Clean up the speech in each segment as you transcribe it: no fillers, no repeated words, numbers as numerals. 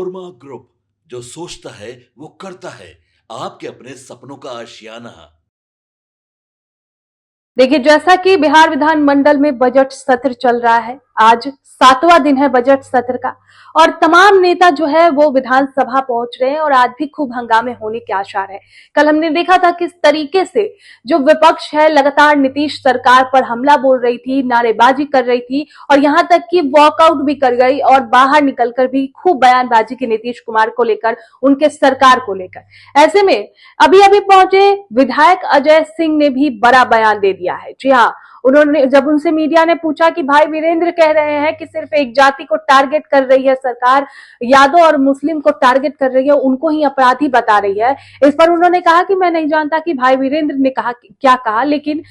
Korma group, जो सोचता है वो करता है। आपके अपने सपनों का आशियाना। देखिए, जैसा कि बिहार विधानमंडल में बजट सत्र चल रहा है, आज 7वां दिन है बजट सत्र का और तमाम नेता जो है वो विधानसभा पहुंच रहे हैं और आज भी खूब हंगामे होने के आसार है। कल हमने देखा था किस तरीके से जो विपक्ष है लगातार नीतीश सरकार पर हमला बोल रही थी, नारेबाजी कर रही थी और यहां तक कि वॉकआउट भी कर गई और बाहर निकलकर भी खूब बयानबाजी की नीतीश कुमार को लेकर, उनके सरकार को लेकर। ऐसे में अभी अभी पहुंचे विधायक अजय सिंह ने भी बड़ा बयान दे दिया है। जी हाँ, उन्होंने जब उनसे मीडिया ने पूछा कि भाई वीरेंद्र कह रहे हैं कि सिर्फ एक जाति को टारगेट कर रही है सरकार, यादव और मुस्लिम को टारगेट कर रही है, उनको ही अपराधी बता रही है। इस पर उन्होंने कहा कि मैं नहीं जानता कि भाई वीरेंद्र ने कहा क्या कहा, लेकिन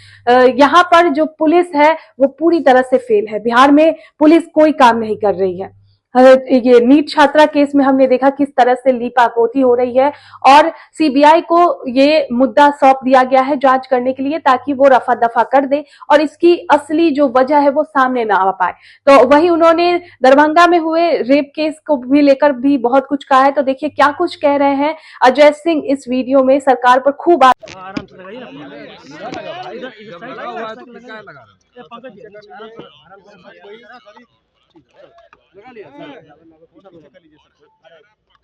यहाँ पर जो पुलिस है वो पूरी तरह से फेल है। बिहार में पुलिस कोई काम नहीं कर रही है। ये नीट छात्रा केस में हमने देखा किस तरह से लीपापोती हो रही है और सीबीआई को ये मुद्दा सौंप दिया गया है जांच करने के लिए, ताकि वो रफा दफा कर दे और इसकी असली जो वजह है वो सामने ना आ पाए। तो वही उन्होंने दरभंगा में हुए रेप केस को भी लेकर भी बहुत कुछ कहा है। तो देखिए क्या कुछ कह रहे हैं अजय सिंह इस वीडियो में। सरकार पर खूब आराम से लगाइए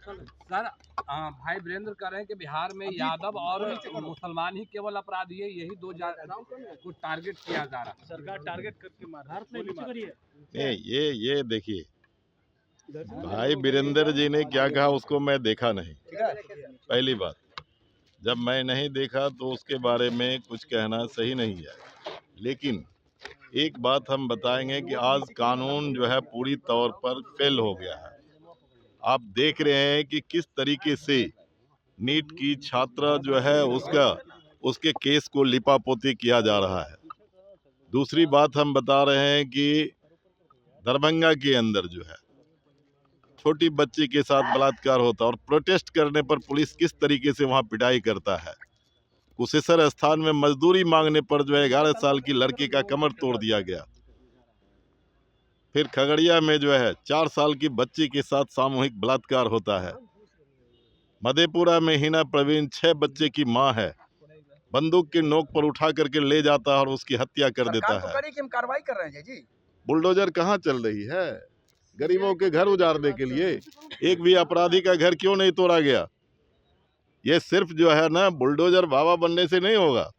सर। भाई वीरेंद्र कह रहे हैं कि बिहार में यादव और मुसलमान ही केवल अपराधी है, यही दो को टारगेट किया जा रहा है। सरकार टारगेट करके मार रही है। ये देखिए, भाई वीरेंद्र जी ने क्या कहा उसको मैं देखा नहीं। पहली बात, जब मैं नहीं देखा तो उसके बारे में कुछ कहना सही नहीं है। लेकिन एक बात हम बताएंगे कि आज कानून जो है पूरी तौर पर फेल हो गया है। आप देख रहे हैं कि किस तरीके से नीट की छात्रा जो है उसके केस को लिपापोती किया जा रहा है। दूसरी बात हम बता रहे हैं कि दरभंगा के अंदर जो है छोटी बच्ची के साथ बलात्कार होता है और प्रोटेस्ट करने पर पुलिस किस तरीके से वहां पिटाई करता है। कुशेश्वर स्थान में मजदूरी मांगने पर जो है 11 साल की लड़की का कमर तोड़ दिया गया। फिर खगड़िया में जो है 4 साल की बच्ची के साथ सामूहिक बलात्कार होता है। मधेपुरा में हिना प्रवीण 6 बच्चे की मां है, बंदूक की नोक पर उठा करके ले जाता है और उसकी हत्या कर देता है। कार्रवाई कर रहे हैं जी। बुलडोजर कहाँ चल रही है गरीबों के घर उजाड़ने के लिए? एक भी अपराधी का घर क्यों नहीं तोड़ा गया? ये सिर्फ जो है ना बुलडोजर बाबा बनने से नहीं होगा।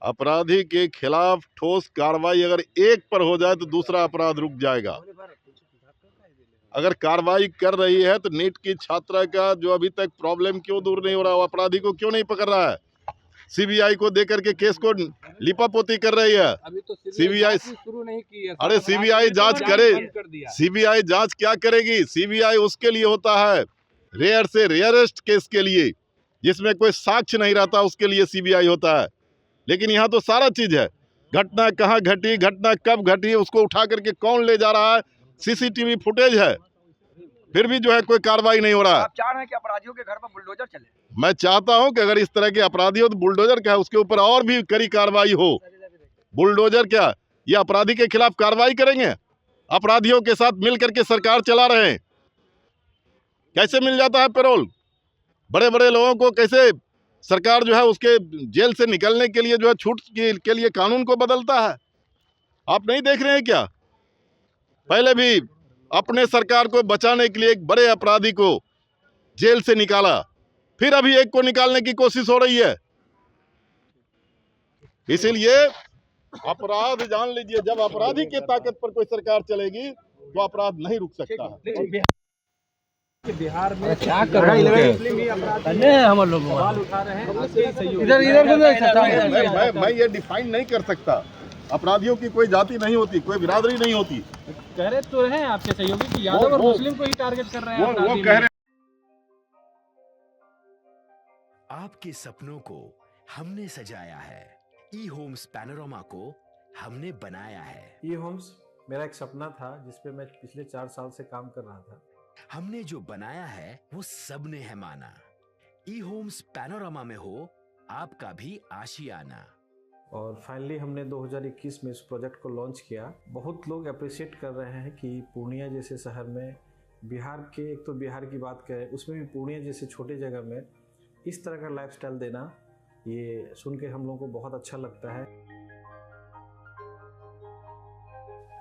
अपराधी के खिलाफ ठोस कार्रवाई अगर एक पर हो जाए तो दूसरा अपराध रुक जाएगा। अगर कार्रवाई कर रही है तो नीट की छात्रा का जो अभी तक प्रॉब्लम क्यों दूर नहीं हो रहा, वो अपराधी को क्यों नहीं पकड़ रहा है? सीबीआई को देकर के केस को लिपापोती कर रही है। अभी तो सीबीआई शुरू नहीं की है। अरे सीबीआई जांच करे। सीबीआई जांच क्या करेगी? सीबीआई उसके लिए होता है रेयर से रेयरेस्ट केस के लिए, जिसमें कोई साक्ष्य नहीं रहता, उसके लिए सीबीआई होता है। लेकिन यहाँ तो सारा चीज है। घटना कहाँ घटी, घटना कब घटी, उसको उठा करके कौन ले जा रहा है, सीसीटीवी फुटेज है, फिर भी जो है कोई कार्रवाई नहीं हो रहा है। आप चाह रहे हैं कि अपराधियों के घर पर बुलडोजर चले? मैं चाहता हूं कि अगर इस तरह के अपराधी हो तो बुलडोजर क्या है उसके ऊपर और भी कड़ी कार्रवाई हो। बुलडोजर क्या, ये अपराधी के खिलाफ कार्रवाई करेंगे? अपराधियों के साथ मिल करके सरकार चला रहे हैं। कैसे मिल जाता है पेरोल? बड़े बड़े लोगों को कैसे सरकार जो है उसके जेल से निकलने के लिए जो है छूट के लिए कानून को बदलता है? आप नहीं देख रहे हैं क्या? पहले भी अपने सरकार को बचाने के लिए एक बड़े अपराधी को जेल से निकाला, फिर अभी एक को निकालने की कोशिश हो रही है। इसीलिए अपराध जान लीजिए, जब अपराधी की ताकत पर कोई सरकार चलेगी तो अपराध नहीं रुक सकता है। बिहार में क्या कर रहे हैं हम लोग? सवाल उठा रहे हैं इधर मैं ये डिफाइन नहीं कर सकता। अपराधियों की कोई जाति नहीं होती, कोई बिरादरी नहीं होती। कह रहे तो हैं आपके सहयोगी कि यादव और मुस्लिम को ही टारगेट कर रहे हैं। वो कह रहे आपके सपनों को हमने सजाया है, ई होम्स पैनोरामा को हमने बनाया है। ई होम्स मेरा एक सपना था जिस पे मैं पिछले 4 साल से काम कर रहा था। हमने जो बनाया है वो सबने है माना। ई होम्स पैनोरामा में हो आपका भी आशियाना। और फाइनली हमने 2021 में इस प्रोजेक्ट को लॉन्च किया। बहुत लोग अप्रिशिएट कर रहे हैं कि पूर्णिया जैसे शहर में बिहार के, एक तो बिहार की बात करें, उसमें भी पूर्णिया जैसे छोटे जगह में इस तरह का लाइफस्टाइल देना, ये सुन के हम लोगों को बहुत अच्छा लगता है।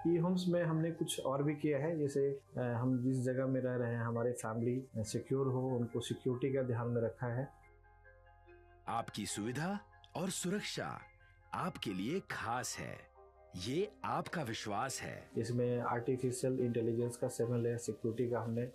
ई होम्स में हमने कुछ और भी किया है, जैसे हम जिस जगह में रह रहे हैं हमारे फैमिली सिक्योर हो, उनको सिक्योरिटी का ध्यान में रखा है। आपकी सुविधा और सुरक्षा आपके लिए खास है, ये आपका विश्वास है। इसमें आर्टिफिशियल इंटेलिजेंस का 7 लेयर सिक्योरिटी का हमने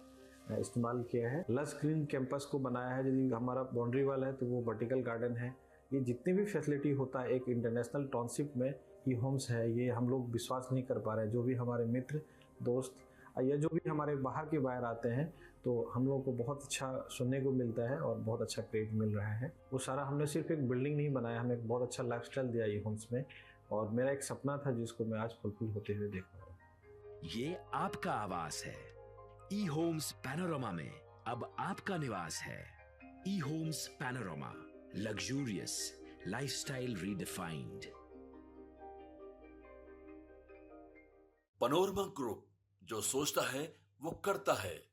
इस्तेमाल किया है। लस ग्रीन कैंपस को बनाया है, यदि हमारा बाउंड्री वाल है तो वो वर्टिकल गार्डन है। ये जितनी भी फैसिलिटी होता है एक इंटरनेशनल टाउनशिप में, ई होम्स है, ये हम लोग विश्वास नहीं कर पा रहे हैं। जो भी हमारे मित्र दोस्त या जो भी हमारे बाहर आते हैं, तो हम लोगों को बहुत अच्छा सुनने को मिलता है और बहुत अच्छा क्रेडिट मिल रहा है। वो सारा हमने सिर्फ एक बिल्डिंग नहीं बनाया, हमें एक बहुत अच्छा लाइफस्टाइल दिया ई होम्स में, और मेरा एक सपना था जिसको मैं आज फुलफिल होते हुए देख रहा हूँ। ये आपका आवास है। ई होम्स पैनोरामा में अब आपका निवास है। E homes Panorama, luxurious lifestyle redefined. Panorama group, जो सोचता है वो करता है।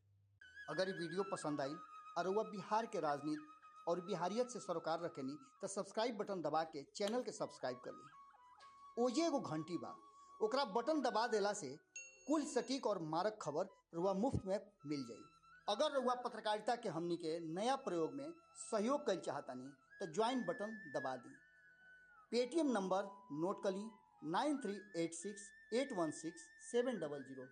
अगर ये वीडियो पसंद आई और वह बिहार के राजनीति और बिहारियत से सरोकार रखेनी तो सब्सक्राइब बटन दबा के चैनल के सब्सक्राइब कर ली। ओजे एगो घंटी बा, ओकरा बटन दबा देला से कुल सटीक और मारक खबर रुआ मुफ्त में मिल जाई। अगर रुआ पत्रकारिता के हमनी के नया प्रयोग में सहयोग कर चाहतानी तो ज्वाइन बटन दबा दी। पेटीएम नंबर नोट कर ली 9386816700।